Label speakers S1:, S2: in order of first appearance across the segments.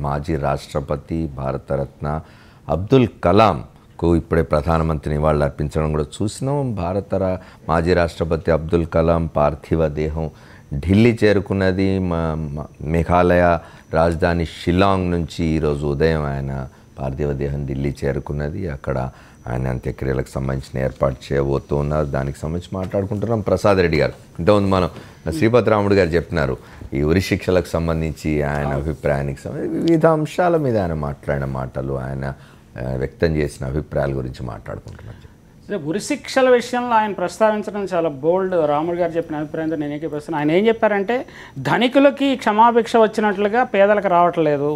S1: మాజీ రాష్ట్రపతి భారతరత్న అబ్దుల్ కలాంకు ఇప్పుడే ప్రధానమంత్రి నివాళులు అర్పించడం కూడా చూసినాం. మాజీ రాష్ట్రపతి అబ్దుల్ కలాం పార్థివ దేహం ఢిల్లీ చేరుకున్నది. మేఘాలయ రాజధాని షిల్లాంగ్ నుంచి ఈరోజు ఉదయం ఆయన పార్థివ దేహం ఢిల్లీ చేరుకున్నది. అక్కడ ఆయన అంత్యక్రియలకు సంబంధించిన ఏర్పాటు చేయబోతూ ఉన్నారు. దానికి సంబంధించి మాట్లాడుకుంటున్నాం. ప్రసాద్ రెడ్డి గారు, ఇంతకుముందు మనం శ్రీపతి రాముడు గారు చెప్పినారు ఈ ఉరి శిక్షలకు సంబంధించి ఆయన అభిప్రాయానికి సంబంధించి వివిధ అంశాల మీద ఆయన మాట్లాడిన మాటలు, ఆయన వ్యక్తం చేసిన అభిప్రాయాల గురించి మాట్లాడుకుంటున్నాం.
S2: ఉరిశిక్షల విషయంలో ఆయన ప్రస్తావించడం చాలా బోల్డ్. రాముడు గారు చెప్పిన అభిప్రాయంతో నేను ఏకీభవిస్తాను. ఆయన ఏం చెప్పారంటే, ధనికులకి క్షమాభిక్ష వచ్చినట్లుగా పేదలకు రావట్లేదు,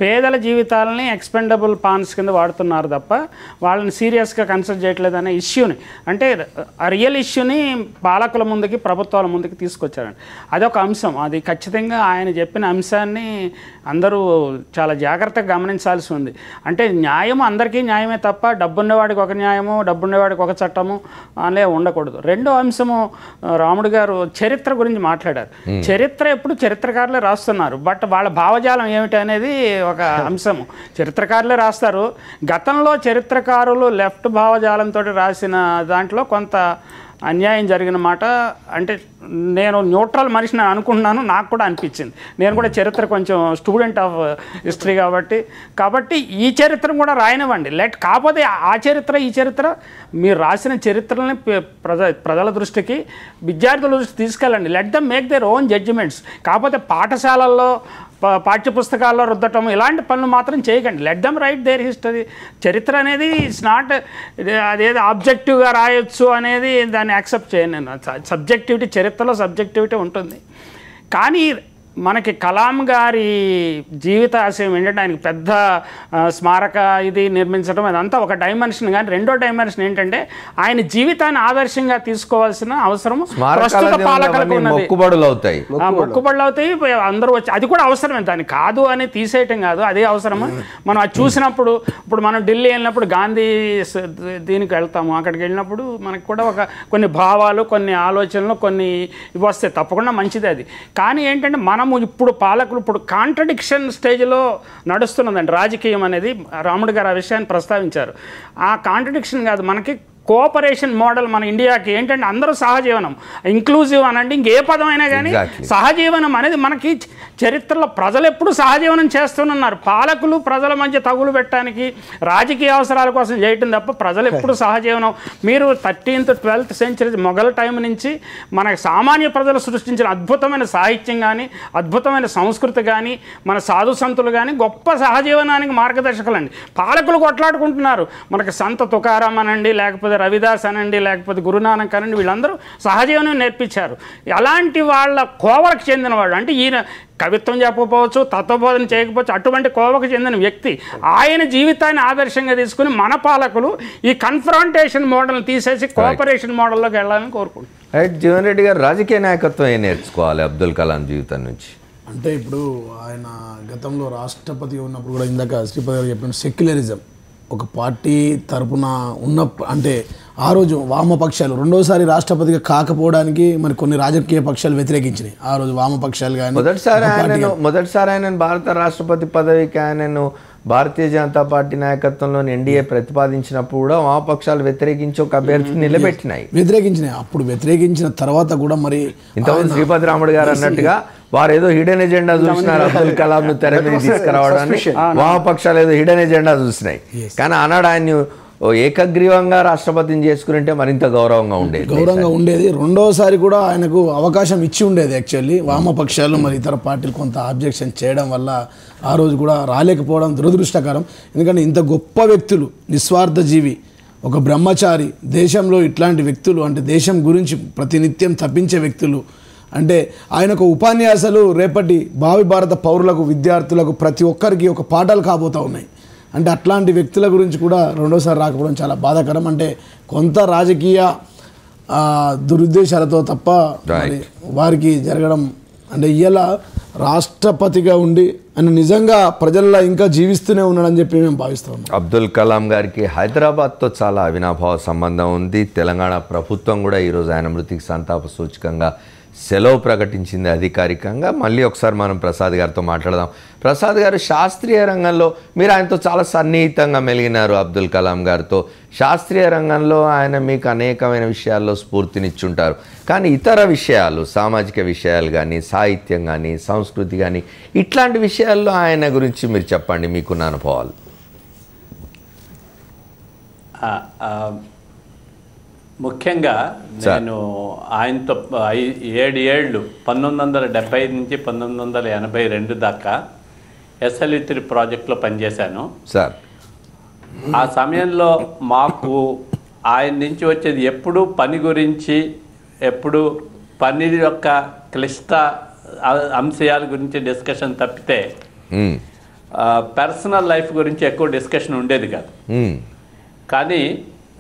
S2: పేదల జీవితాలని ఎక్స్పెండబుల్ పాన్స్ కింద వాడుతున్నారు తప్ప వాళ్ళని సీరియస్గా కన్సిడర్ చేయట్లేదు అనే ఇష్యూని, అంటే ఆ రియల్ ఇష్యూని పాలకుల ముందుకి ప్రభుత్వాల ముందుకి తీసుకొచ్చారండి. అదొక అంశం. అది ఖచ్చితంగా ఆయన చెప్పిన అంశాన్ని అందరూ చాలా జాగ్రత్తగా గమనించాల్సి ఉంది. అంటే న్యాయం అందరికీ న్యాయమే తప్ప డబ్బున్నవాడికి ఒక న్యాయము, డబ్బున్నవాడికి ఒక చట్టము అనే ఉండకూడదు. రెండో అంశము, రాముడు గారు చరిత్ర గురించి మాట్లాడారు. చరిత్ర ఎప్పుడు చరిత్రకారులే రాస్తున్నారు, బట్ వాళ్ళ భావజాలం ఏమిటి అనేది ఒక అంశము. చరిత్రకారులే రాస్తారు. గతంలో చరిత్రకారులు లెఫ్ట్ భావజాలంతో రాసిన దాంట్లో కొంత అన్యాయం జరిగిన మాట, అంటే నేను న్యూట్రల్ మనిషిని అనుకుంటున్నాను, నాకు కూడా అనిపించింది. నేను కూడా చరిత్ర కొంచెం స్టూడెంట్ ఆఫ్ హిస్టరీ కాబట్టి ఈ చరిత్రను కూడా రాయనివ్వండి. కాకపోతే ఆ చరిత్ర ఈ చరిత్ర మీరు రాసిన చరిత్రలని ప్రజల దృష్టికి, విద్యార్థుల దృష్టికి తీసుకెళ్ళండి. Let them make their own judgements. కాకపోతే పాఠశాలల్లో పాఠ్యపుస్తకాల్లో రుద్దటం ఇలాంటి పనులు మాత్రం చేయకండి. Let them write their history. చరిత్ర అనేది ఇట్స్ నాట్ అదేదో ఆబ్జెక్టివ్గా రాయొచ్చు అనేది దాన్ని యాక్సెప్ట్ చేయను నేను. సబ్జెక్టివిటీ, చరిత్రలో సబ్జెక్టివిటీ ఉంటుంది. కానీ మనకి కలాం గారి జీవిత ఆశయం ఏంటంటే, ఆయనకి పెద్ద స్మారక ఇది నిర్మించడం అదంతా ఒక డైమెన్షన్. కానీ రెండో డైమెన్షన్ ఏంటంటే, ఆయన జీవితాన్ని ఆదర్శంగా తీసుకోవాల్సిన అవసరం ప్రస్తుత పాలకులకు ఉన్నది. మొక్కుబడులు అవుతాయి, అందరూ వచ్చి, అది కూడా అవసరమే, దాన్ని కాదు అని తీసేయటం కాదు, అదే అవసరము. మనం అది చూసినప్పుడు, ఇప్పుడు మనం ఢిల్లీ వెళ్ళినప్పుడు గాంధీ దీనికి వెళ్తాము, అక్కడికి వెళ్ళినప్పుడు మనకు కూడా కొన్ని భావాలు, కొన్ని ఆలోచనలు, కొన్ని ఇవి వస్తాయి, తప్పకుండా మంచిది అది. కానీ ఏంటంటే మనము ఇప్పుడు పాలకులు ఇప్పుడు కాంట్రడిక్షన్ స్టేజ్లో నడుస్తున్నదండి రాజకీయం అనేది. రాముడు గారు ఆ విషయాన్ని ప్రస్తావించారు. ఆ కాంట్రడిక్షన్ కాదు, మనకి కోఆపరేషన్ మోడల్ మన ఇండియాకి ఏంటంటే అందరూ సహజీవనం, ఇంక్లూజివ్ అనండి, ఇంకే పదమైనా కానీ సహజీవనం అనేది మనకి చరిత్రలో ప్రజలు ఎప్పుడు సహజీవనం చేస్తున్నారు. పాలకులు ప్రజల మధ్య తగులు పెట్టడానికి, రాజకీయ అవసరాల కోసం చేయటం తప్ప ప్రజలు ఎప్పుడు సహజీవనం. మీరు 13th 12th century Mughal time నుంచి మన సామాన్య ప్రజలు సృష్టించిన అద్భుతమైన సాహిత్యం కానీ, అద్భుతమైన సంస్కృతి కానీ, మన సాధు సంతులు కానీ గొప్ప సహజీవనానికి మార్గదర్శకులండి. పాలకులు కొట్లాడుకుంటున్నారు. మనకి సంత తుకారాం అనండి, లేకపోతే రవిదాస్ అనండి, లేకపోతే గురునానక్ అనండి, వీళ్ళందరూ సహజీవనం నేర్పించారు. అలాంటి వాళ్ళ కోవలకు చెందినవాడు. అంటే ఈయన కవిత్వం చెప్పకపోవచ్చు, తత్వబోధన చేయకపోవచ్చు, అటువంటి కోవకు చెందిన వ్యక్తి. ఆయన జీవితాన్ని ఆదర్శంగా తీసుకుని మన పాలకులు ఈ కన్ఫ్రాంటేషన్ మోడల్ని తీసేసి కోఆపరేషన్ మోడల్లోకి వెళ్ళాలని కోరుకుంటున్నాను.
S1: జీవన్ రెడ్డి గారు, రాజకీయ నాయకత్వం ఏం నేర్చుకోవాలి అబ్దుల్ కలాం జీవితం నుంచి?
S3: అంటే ఇప్పుడు ఆయన గతంలో రాష్ట్రపతిగా ఉన్నప్పుడు కూడా ఇందాక శ్రీపతి గారు చెప్పిన సెక్యులరిజం, ఒక పార్టీ తరపున ఉన్న, అంటే ఆ రోజు వామపక్షాలు రెండోసారి రాష్ట్రపతిగా కాకపోవడానికి మరి కొన్ని రాజకీయ పక్షాలు వ్యతిరేకించినాయి. ఆ రోజు వామపక్షాలు కానీ
S1: మొదటిసారి ఆయన భారత రాష్ట్రపతి పదవికి ఆయనను భారతీయ జనతా పార్టీ నాయకత్వంలోని ఎన్డీఏ ప్రతిపాదించినప్పుడు కూడా వామపక్షాలు వ్యతిరేకించి ఒక అభ్యర్థిని వ్యతిరేకించినాయి. అప్పుడు వ్యతిరేకించిన తర్వాత కూడా మరి ఇంతకుముందు శ్రీపతి రాముడు గారు అన్నట్టుగా వారు ఏదో హిడెన్ ఎజెండా చూసినారు అబ్దుల్ కలాం ను తెర మీద తీసుకురావడానికి. వామపక్షాలు ఏదో హిడెన్ ఎజెండా చూసినాయి. కానీ ఆనాడు ఆయన్ని ఏకగ్రీవంగా రాష్ట్రపతిని చేసుకుంటే మరింత గౌరవంగా ఉండేది.
S3: రెండోసారి కూడా ఆయనకు అవకాశం ఇచ్చి ఉండేది. యాక్చువల్లీ వామపక్షాలు మరి ఇతర పార్టీలు కొంత ఆబ్జెక్షన్ చేయడం వల్ల ఆ రోజు కూడా రాలేకపోవడం దురదృష్టకరం. ఎందుకంటే ఇంత గొప్ప వ్యక్తులు, నిస్వార్థ జీవి, ఒక బ్రహ్మచారి, దేశంలో ఇట్లాంటి వ్యక్తులు, అంటే దేశం గురించి ప్రతినిత్యం తప్పించే వ్యక్తులు, అంటే ఆయనకు ఉపన్యాసాలు రేపటి భావి భారత పౌరులకు, విద్యార్థులకు, ప్రతి ఒక్కరికి ఒక పాఠాలు కాబోతూ ఉన్నాయి. అంటే అట్లాంటి వ్యక్తుల గురించి కూడా రెండోసారి రాకపోవడం చాలా బాధాకరం. అంటే కొంత రాజకీయ దురుద్దేశాలతో తప్ప వారికి జరగడం, అంటే ఇలా రాష్ట్రపతిగా ఉండి ఆయన నిజంగా ప్రజల్లో ఇంకా జీవిస్తూనే ఉన్నాడని చెప్పి మేము భావిస్తాం.
S1: అబ్దుల్ కలాం గారికి హైదరాబాద్తో చాలా అవినాభావ సంబంధం ఉంది. తెలంగాణ ప్రభుత్వం కూడా ఈరోజు ఆయన మృతికి సంతాప సూచకంగా సెలవు ప్రకటించింది అధికారికంగా. మళ్ళీ ఒకసారి మనం ప్రసాద్ గారితో మాట్లాడదాం. ప్రసాద్ గారు, శాస్త్రీయ రంగంలో మీరు ఆయనతో చాలా సన్నిహితంగా మెలిగినారు. అబ్దుల్ కలాం గారితో శాస్త్రీయ రంగంలో ఆయన మీకు అనేకమైన విషయాల్లో స్ఫూర్తినిచ్చుంటారు. కానీ ఇతర విషయాలు, సామాజిక విషయాలు కానీ, సాహిత్యం కానీ, సంస్కృతి కానీ, ఇట్లాంటి విషయాల్లో ఆయన గురించి మీరు చెప్పండి, మీకున్న అనుభవాలు.
S4: ముఖ్యంగా నేను ఆయనతో 7 ఏళ్ళు 1970 నుంచి 1982 దాకా SLV3 ప్రాజెక్ట్లో పనిచేశాను
S1: సార్.
S4: ఆ సమయంలో మాకు ఆయన నుంచి వచ్చేది ఎప్పుడు పని గురించి, ఎప్పుడు పని యొక్క క్లిష్ట అంశాల గురించి డిస్కషన్ తప్పితే పర్సనల్ లైఫ్ గురించి ఎక్కువ డిస్కషన్ ఉండేది కాదు. కానీ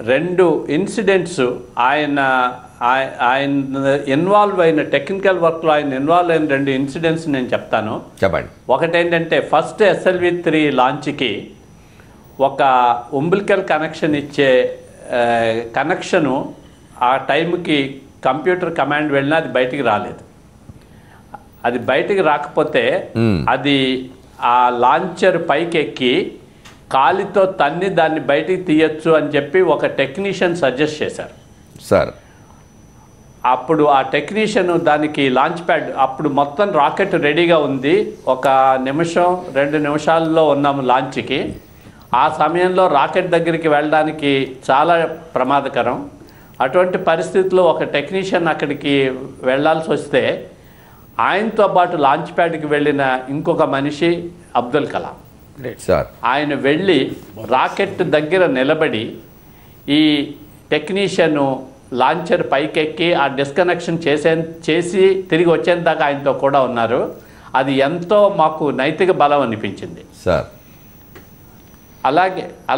S4: 2 ఇన్సిడెంట్స్ ఆయన ఇన్వాల్వ్ అయిన టెక్నికల్ వర్క్లో ఆయన ఇన్వాల్వ్ అయిన 2 ఇన్సిడెంట్స్ నేను చెప్తాను.
S1: చెప్పండి.
S4: ఒకటేంటంటే ఫస్ట్ SLV3 లాంచ్కి ఒక ఉంబిలికల్ కనెక్షన్ ఇచ్చే కనెక్షను ఆ టైంకి కంప్యూటర్ కమాండ్ వెళ్ళినా అది బయటికి రాలేదు. అది బయటికి రాకపోతే అది ఆ లాంచర్ పైకి ఎక్కి కాలితో తన్ని దాన్ని బయటికి తీయచ్చు అని చెప్పి ఒక టెక్నీషియన్ సజెస్ట్ చేశారు
S1: సార్.
S4: అప్పుడు ఆ టెక్నీషియన్ దానికి లాంచ్ ప్యాడ్, అప్పుడు మొత్తం రాకెట్ రెడీగా ఉంది, 1 నిమిషం 2 నిమిషాల్లో ఉన్నాము లాంచ్కి. ఆ సమయంలో రాకెట్ దగ్గరికి వెళ్ళడానికి చాలా ప్రమాదకరం. అటువంటి పరిస్థితుల్లో ఒక టెక్నీషియన్ అక్కడికి వెళ్ళాల్సి వస్తే ఆయనతో పాటు లాంచ్ ప్యాడ్కి వెళ్ళిన ఇంకొక మనిషి అబ్దుల్ కలాం. ఆయన వెళ్ళి రాకెట్ దగ్గర నిలబడి ఈ టెక్నీషియను లాంచర్ పైకెక్కి ఆ డిస్కనెక్షన్ చేసి తిరిగి వచ్చేందాకా ఆయనతో కూడా ఉన్నారు. అది ఎంతో మాకు నైతిక బలం అనిపించింది
S1: సార్.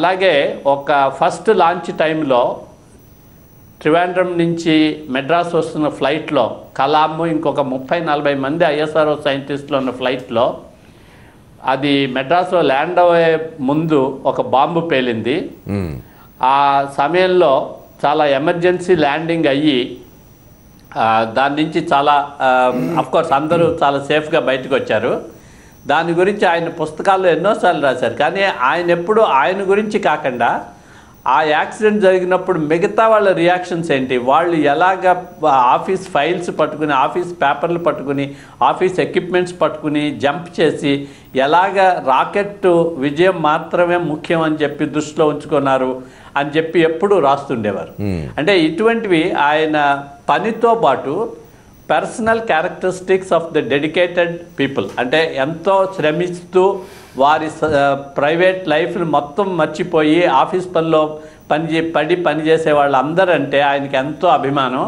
S4: అలాగే ఒక ఫస్ట్ లాంచ్ టైంలో త్రివేంద్రం నుంచి మెడ్రాస్ వస్తున్న ఫ్లైట్లో కలాము ఇంకొక 30-40 మంది ISRO సైంటిస్టులు ఉన్న ఫ్లైట్లో అది మెడ్రాస్లో ల్యాండ్ అయ్యే ముందు ఒక బాంబు పేలింది. ఆ సమయంలో చాలా ఎమర్జెన్సీ ల్యాండింగ్ అయ్యి దాని నుంచి చాలా అఫ్కోర్స్ అందరూ చాలా సేఫ్గా బయటకు వచ్చారు. దాని గురించి ఆయన పుస్తకాల్లో ఎన్నోసార్లు రాశారు. కానీ ఆయన ఎప్పుడు ఆయన గురించి కాకుండా ఆ యాక్సిడెంట్ జరిగినప్పుడు మిగతా వాళ్ళ రియాక్షన్స్ ఏంటి, వాళ్ళు ఎలాగ ఆఫీస్ ఫైల్స్ పట్టుకుని, ఆఫీస్ పేపర్లు పట్టుకుని, ఆఫీస్ ఎక్విప్మెంట్స్ పట్టుకుని జంప్ చేసి ఎలాగ రాకెట్ విజయం మాత్రమే ముఖ్యం అని చెప్పి దృష్టిలో ఉంచుకున్నారు అని చెప్పి ఎప్పుడూ రాస్తుండేవారు. అంటే ఇటువంటివి ఆయన పనితో పాటు personal characteristics of the dedicated people, అంటే ఎంతో శ్రమిస్తూ వారి ప్రైవేట్ లైఫ్ని మొత్తం మర్చిపోయి ఆఫీస్ పనిలో పనిచేసే వాళ్ళందరంటే ఆయనకి ఎంతో అభిమానం.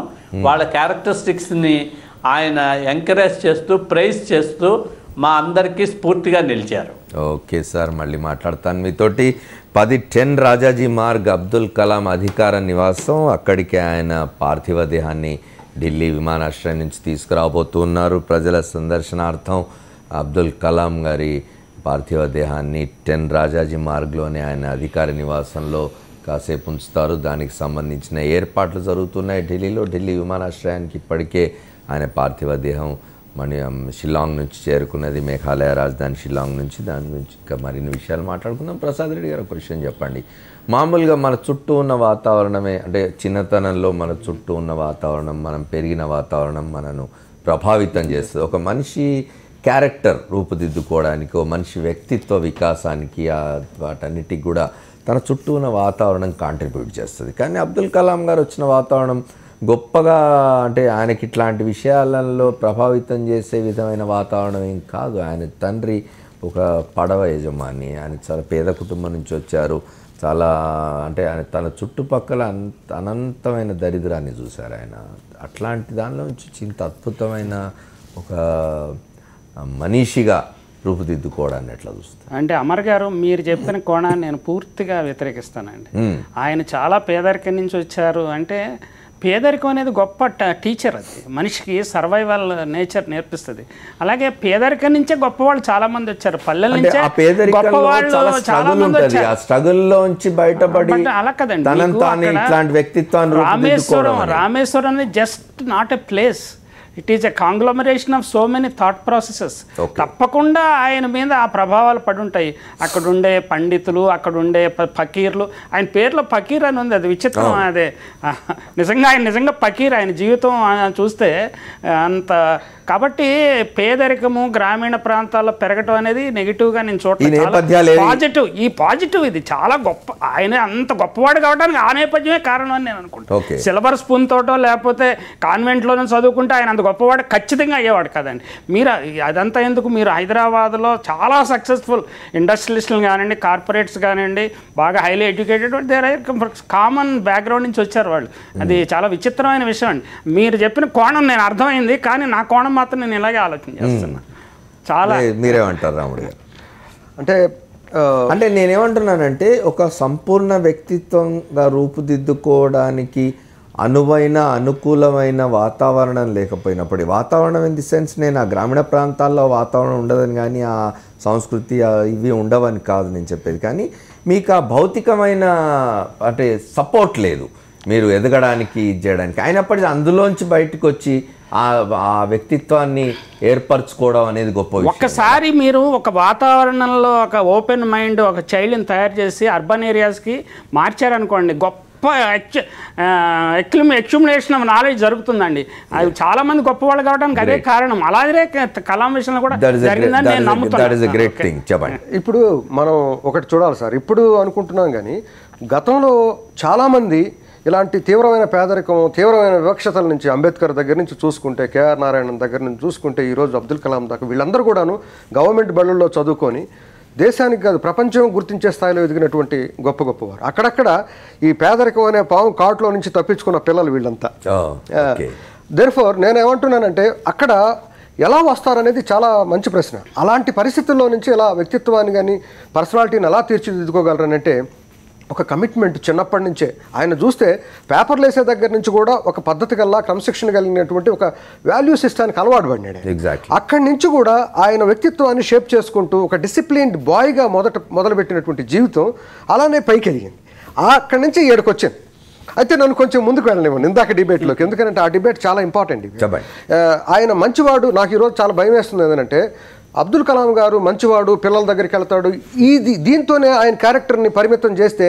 S4: వాళ్ళ క్యారెక్టరిస్టిక్స్ని ఆయన ఎంకరేజ్ చేస్తూ ప్రైజ్ చేస్తూ మా అందరికీ స్ఫూర్తిగా నిలిచారు.
S1: ఓకే సార్, మళ్ళీ మాట్లాడతాను మీతోటి. 10-10 రాజాజీ మార్గ్ అబ్దుల్ కలాం అధికార నివాసం, అక్కడికి ఆయన పార్థివ దేహాన్ని ఢిల్లీ విమానాశ్రయం నుంచి తీసుకురాబోతున్నారు. ప్రజల సందర్శనార్థం అబ్దుల్ కలాం గారి పార్థివ దేహాన్ని 10 రాజాజీ మార్గ్లోనే ఆయన అధికార నివాసంలో కాసేపు ఉంచుతారు. దానికి సంబంధించిన ఏర్పాట్లు జరుగుతున్నాయి ఢిల్లీలో. ఢిల్లీ విమానాశ్రయానికి ఇప్పటికే ఆయన పార్థివ దేహం షిల్లాంగ్ నుంచి చేరుకున్నది, మేఘాలయ రాజధాని షిల్లాంగ్ నుంచి. దాని గురించి ఇంకా మరిన్ని విషయాలు మాట్లాడుకుందాం. ప్రసాద్ రెడ్డి గారు, ఒక విషయం చెప్పండి. మామూలుగా మన చుట్టూ ఉన్న వాతావరణమే, అంటే చిన్నతనంలో మన చుట్టూ ఉన్న వాతావరణం, మనం పెరిగిన వాతావరణం మనను ప్రభావితం చేస్తుంది. ఒక మనిషి క్యారెక్టర్ రూపుదిద్దుకోవడానికి, ఒక మనిషి వ్యక్తిత్వ వికాసానికి, వాటన్నిటికి కూడా తన చుట్టూ ఉన్న వాతావరణం కాంట్రిబ్యూట్ చేస్తుంది. కానీ అబ్దుల్ కలాం గారు వచ్చిన వాతావరణం గొప్పగా, అంటే ఆయనకి ఇట్లాంటి విషయాలలో ప్రభావితం చేసే విధమైన వాతావరణం ఏం కాదు. ఆయన తండ్రి ఒక పడవ యజమాని, ఆయన చాలా పేద కుటుంబం నుంచి వచ్చారు. చాలా, అంటే ఆయన తన చుట్టుపక్కల అనంతమైన దరిద్రాన్ని చూశారు ఆయన. అట్లాంటి దానిలో నుంచి ఇంత అద్భుతమైన ఒక మనిషిగా రూపుదిద్దుకోవడాన్ని ఎట్లా చూస్తారు?
S2: అంటే అమర్ గారు, మీరు చెప్పిన కోణాన్ని నేను పూర్తిగా వ్యతిరేకిస్తానండి. ఆయన చాలా పేదరికం నుంచి వచ్చారు. అంటే పేదరికం అనేది గొప్ప టీచర్, అది మనిషికి సర్వైవల్ నేచర్ నేర్పిస్తుంది. అలాగే పేదరికం నుంచే గొప్పవాళ్ళు చాలా మంది వచ్చారు. పల్లెల నుంచే గొప్పవాళ్ళు చాలా మంది వచ్చారు.
S1: ఆ స్ట్రగుల్లోంచి బయటపడి
S2: అలా కదండి.
S1: ఇట్లాంటి వ్యక్తిత్వాన్ని
S2: రామేశ్వరం అనేది just not a place, it is a conglomeration of so many thought processes. తప్పకుండా ఆయన మీద ఆ ప్రభావాలు పడి ఉంటాయి. అక్కడ ఉండే పండితులు, అక్కడ ఉండే ఫకీర్లు, ఆయన పేరులో ఫకీర్ అని ఉంది, అది విచిత్రం. అదే నిజంగా ఆయన నిజంగా ఫకీర్, ఆయన జీవితం చూస్తే అంత. కాబట్టి పేదరికము గ్రామీణ ప్రాంతాల్లో పెరగటం అనేది నెగిటివ్గా నేను చూడటం పాజిటివ్. ఇది చాలా గొప్ప, ఆయన అంత గొప్పవాడు కావడానికి ఆ నేపథ్యమే కారణం అని నేను అనుకుంటాను. సిల్వర్ స్పూన్ తోటో లేకపోతే కాన్వెంట్లోనే చదువుకుంటే ఆయన అంత గొప్పవాడు ఖచ్చితంగా అయ్యేవాడు కదండి. మీరు అదంతా ఎందుకు, మీరు హైదరాబాద్లో చాలా సక్సెస్ఫుల్ ఇండస్ట్రియలిస్టులు కానివ్వండి, కార్పొరేట్స్ కానివ్వండి, బాగా highly educated, there common background నుంచి వచ్చారు వాళ్ళు. అది చాలా విచిత్రమైన విషయం అండి. మీరు చెప్పిన కోణం నేను అర్థమైంది, కానీ నా కోణం మాత్రం నేను ఇలాగే ఆలోచన చేస్తున్నా. చాలా
S1: మీరేమంటారు రాముడు గారు?
S5: అంటే
S1: నేనేమంటున్నానంటే ఒక సంపూర్ణ వ్యక్తిత్వంగా రూపుదిద్దుకోవడానికి అనుకూలమైన వాతావరణం లేకపోయినప్పుడు, వాతావరణం ఇన్ ది సెన్స్ నేను ఆ గ్రామీణ ప్రాంతాల్లో వాతావరణం ఉండదని కానీ ఆ సంస్కృతి ఇవి ఉండవని కాదు నేను చెప్పేది, కానీ మీకు ఆ భౌతికమైన అంటే సపోర్ట్ లేదు మీరు ఎదగడానికి చేయడానికి. అయినప్పటికీ అందులోంచి బయటకు వచ్చి ఆ వ్యక్తిత్వాన్ని ఏర్పరచుకోవడం అనేది గొప్ప విషయం.
S2: ఒక్కసారి మీరు ఒక వాతావరణంలో ఒక ఓపెన్ మైండ్ ఒక చైల్డ్ని తయారు చేసి అర్బన్ ఏరియాస్కి మార్చారనుకోండి, గొప్ప ఎక్యుములేషన్ ఆఫ్ నాలెడ్జ్ జరుగుతుందండి. అది చాలా మంది గొప్పవాళ్ళు కావడానికి అదే కారణం. అలాగే కలాం విషయంలో కూడా జరిగిందని నేను నమ్ముతాను.
S5: ఇప్పుడు మనం ఒకటి చూడాలి సార్, ఇప్పుడు అనుకుంటున్నాం కానీ గతంలో చాలామంది ఇలాంటి తీవ్రమైన పేదరికం, తీవ్రమైన వివక్షతల నుంచి అంబేద్కర్ దగ్గర నుంచి చూసుకుంటే, కేఆర్ నారాయణన్ దగ్గర నుంచి చూసుకుంటే, ఈరోజు అబ్దుల్ కలాం దాకా వీళ్ళందరూ కూడాను గవర్నమెంట్ బడుల్లో చదువుకొని దేశానికి కాదు ప్రపంచం గుర్తించే స్థాయిలో ఎదిగినటువంటి గొప్పవారు. అక్కడక్కడ ఈ పేదరికం అనే పాము కాటులో నుంచి తప్పించుకున్న పిల్లలు వీళ్ళంతా. దేర్ఫోర్ నేనేమంటున్నానంటే అక్కడ ఎలా వస్తారనేది చాలా మంచి ప్రశ్న. అలాంటి పరిస్థితుల్లో నుంచి ఎలా వ్యక్తిత్వాన్ని కానీ పర్సనాలిటీని ఎలా తీర్చిదిద్దుకోగలరనంటే ఒక కమిట్మెంట్ చిన్నప్పటి నుంచే. ఆయన చూస్తే పేపర్లు వేసే దగ్గర నుంచి కూడా ఒక పద్ధతి కల్లా క్రమశిక్షణ కలిగినటువంటి ఒక వాల్యూ సిస్టానికి అలవాటు పడినాడు. అక్కడి నుంచి కూడా ఆయన వ్యక్తిత్వాన్ని షేప్ చేసుకుంటూ ఒక డిసిప్లిన్డ్ బాయ్గా మొదలుపెట్టినటువంటి జీవితం అలానే పైకి ఎదిగింది. అక్కడి నుంచి ఏడుకొచ్చింది. అయితే నన్ను కొంచెం ముందుకు వెళ్ళనివ్వండి ఇందాక డిబేట్లోకి, ఎందుకంటే ఆ డిబేట్ చాలా ఇంపార్టెంట్. ఆయన మంచివాడు, నాకు ఈరోజు చాలా భయం వేస్తుంది ఏంటంటే అబ్దుల్ కలాం గారు మంచివాడు, పిల్లల దగ్గరికి వెళ్తాడు, దీంతోనే ఆయన క్యారెక్టర్ని పరిమితం చేస్తే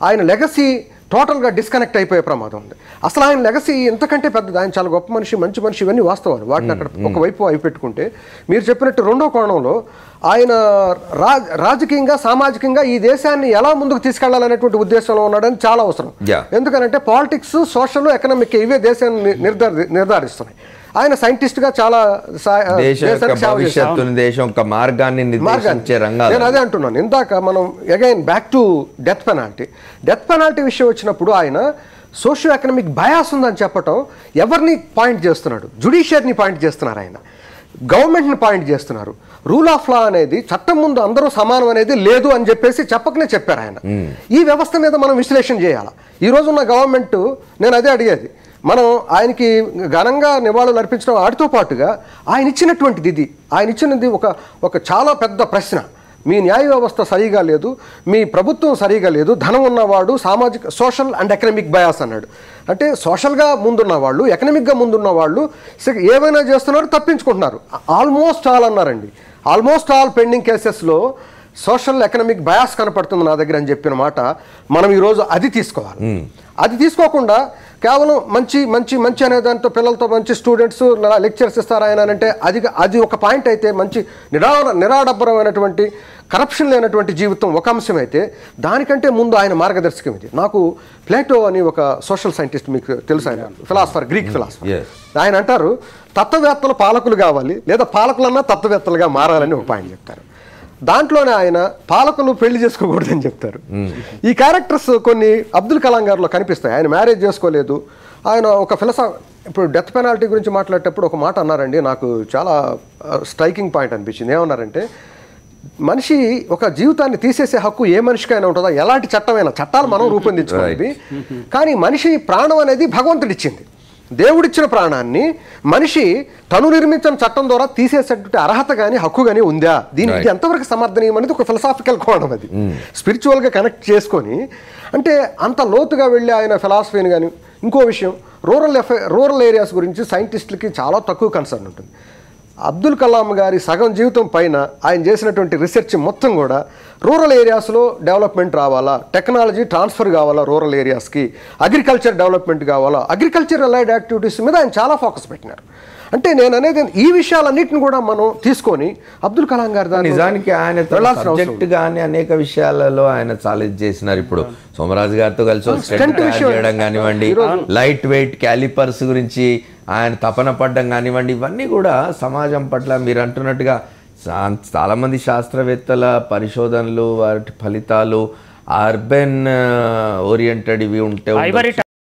S5: ఆయన లెగసీ టోటల్గా డిస్కనెక్ట్ అయిపోయే ప్రమాదం ఉంది. అసలు ఆయన లెగసీ ఎంతకంటే పెద్దది. ఆయన చాలా గొప్ప మనిషి, మంచి మనిషి, ఇవన్నీ వాస్తవాలు. వాటిని అక్కడ ఒకవైపు అవి పెట్టుకుంటే, మీరు చెప్పినట్టు రెండో కోణంలో ఆయన రాజకీయంగా సామాజికంగా ఈ దేశాన్ని ఎలా ముందుకు తీసుకెళ్లాలనేటువంటి ఉద్దేశంలో ఉన్నాడని చాలా అవసరం. ఎందుకంటే పాలిటిక్స్, సోషల్, ఎకనామిక్ ఇవే దేశాన్ని నిర్ధారిస్తున్నాయి. ఆయన సైంటిస్ట్గా చాలా నేను అదే అంటున్నాను. ఇందాక మనం again back to death penalty విషయం వచ్చినప్పుడు ఆయన సోషియో ఎకనామిక్ బయాస్ ఉందని చెప్పటం ఎవరిని పాయింట్ చేస్తున్నాడు? జుడిషియరీని పాయింట్ చేస్తున్నారు, ఆయన గవర్నమెంట్ని పాయింట్ చేస్తున్నారు. రూల్ ఆఫ్ లా అనేది చట్టం ముందు అందరూ సమానం అనేది లేదు అని చెప్పకనే చెప్పారు ఆయన. ఈ వ్యవస్థ మీద మనం విశ్లేషణ చేయాలి. ఈ రోజున్న గవర్నమెంట్, నేను అదే అడిగేది, మనం ఆయనకి ఘనంగా నివాళులు అర్పించడం వాటితో పాటుగా ఆయన ఇచ్చినది ఒక చాలా పెద్ద ప్రశ్న. మీ న్యాయ వ్యవస్థ సరిగా లేదు, మీ ప్రభుత్వం సరిగా లేదు, ధనం ఉన్నవాడు సామాజిక సోషల్ అండ్ ఎకనామిక్ బయాస్ అన్నాడు. అంటే సోషల్గా ముందున్న వాళ్ళు, ఎకనామిక్గా ముందున్న వాళ్ళు ఏమైనా చేస్తున్నారు, తప్పించుకుంటున్నారు. ఆల్మోస్ట్ ఆల్ అన్నారండి. ఆల్మోస్ట్ ఆల్ పెండింగ్ కేసెస్లో సోషల్ ఎకనామిక్ బయాస్ కనపడుతుంది నా దగ్గర అని చెప్పిన మాట మనం ఈరోజు అది తీసుకోవాలి. అది తీసుకోకుండా కేవలం మంచి మంచి మంచి అనే దాంతో పిల్లలతో మంచి స్టూడెంట్స్ లెక్చర్స్ ఇస్తారు ఆయన అంటే అది ఒక పాయింట్ అయితే, మంచి నిరాడంబరమైనటువంటి కరప్షన్ లేనటువంటి జీవితం ఒక అంశం అయితే, దానికంటే ముందు ఆయన మార్గదర్శకం ఇది. నాకు ప్లేటో అని ఒక సోషల్ సైంటిస్ట్, మీకు తెలుసు, ఆయన ఫిలాసఫర్, గ్రీక్ ఫిలాసఫర్. ఆయన అంటారు తత్వవేత్తలు పాలకులు కావాలి, లేదా పాలకులన్నా తత్వవేత్తలుగా మారాలని ఒక పాయింట్ చెప్తారు. దాంట్లోనే ఆయన పాలకులు పెళ్లి చేసుకోకూడదని చెప్తారు. ఈ క్యారెక్టర్స్ కొన్ని అబ్దుల్ కలాం గారిలో కనిపిస్తాయి. ఆయన మ్యారేజ్ చేసుకోలేదు, ఆయన ఒక ఇప్పుడు డెత్ పెనాల్టీ గురించి మాట్లాడేటప్పుడు ఒక మాట అన్నారండి, నాకు చాలా స్ట్రైకింగ్ పాయింట్ అనిపించింది. ఏమన్నారంటే, మనిషి ఒక జీవితాన్ని తీసేసే హక్కు ఏ మనిషికైనా ఉంటుందా? ఎలాంటి చట్టమైనా, చట్టాలు మనం రూపొందించుకోవాలి, కానీ మనిషి ప్రాణం అనేది భగవంతుడిచ్చింది. దేవుడిచ్చిన ప్రాణాన్ని మనిషి తను నిర్మించిన చట్టం ద్వారా తీసేసేటువంటి అర్హత కానీ హక్కు కానీ ఉందా? దీనికి ఎంతవరకు సమర్థనీయం అనేది ఒక ఫిలసాఫికల్ కోణం. అది స్పిరిచువల్గా కనెక్ట్ చేసుకొని, అంటే అంత లోతుగా వెళ్ళి ఆయన ఫిలాసఫీని కానీ ఇంకో విషయం, రూరల్ ఏరియాస్ గురించి సైంటిస్టులకి చాలా తక్కువ కన్సర్న్ ఉంటుంది. అబ్దుల్ కలాం గారి సగం జీవితం పైన ఆయన చేసినటువంటి రీసెర్చ్ మొత్తం కూడా రూరల్ ఏరియాస్లో డెవలప్మెంట్ రావాలా, టెక్నాలజీ ట్రాన్స్ఫర్ కావాలా, రూరల్ ఏరియాస్కి అగ్రికల్చర్ డెవలప్మెంట్ కావాలా, అగ్రికల్చర్ రిలేటెడ్ యాక్టివిటీస్ మీద ఆయన చాలా ఫోకస్ పెట్టినారు. అంటే నేను అనేది ఈ విషయాలన్నింటిని కూడా మనం తీసుకొని అబ్దుల్ కలాం గారి దాన్ని
S1: నిజానికి ఆయన సబ్జెక్ట్ గానీ అనేక విషయాలలో ఆయన చాలా ఇది చేసినారు. ఇప్పుడు సోమరాజు గారితో కలిసి స్టంట్ చేయడం కానివ్వండి, లైట్ వెయిట్ క్యాలిపర్స్ గురించి ఆయన తపన పడ్డం కానివ్వండి, ఇవన్నీ కూడా సమాజం పట్ల మీరు అంటున్నట్టుగా చాలామంది శాస్త్రవేత్తల పరిశోధనలు వాటి ఫలితాలు అర్బన్ ఓరియంటెడ్ ఇవి ఉంటే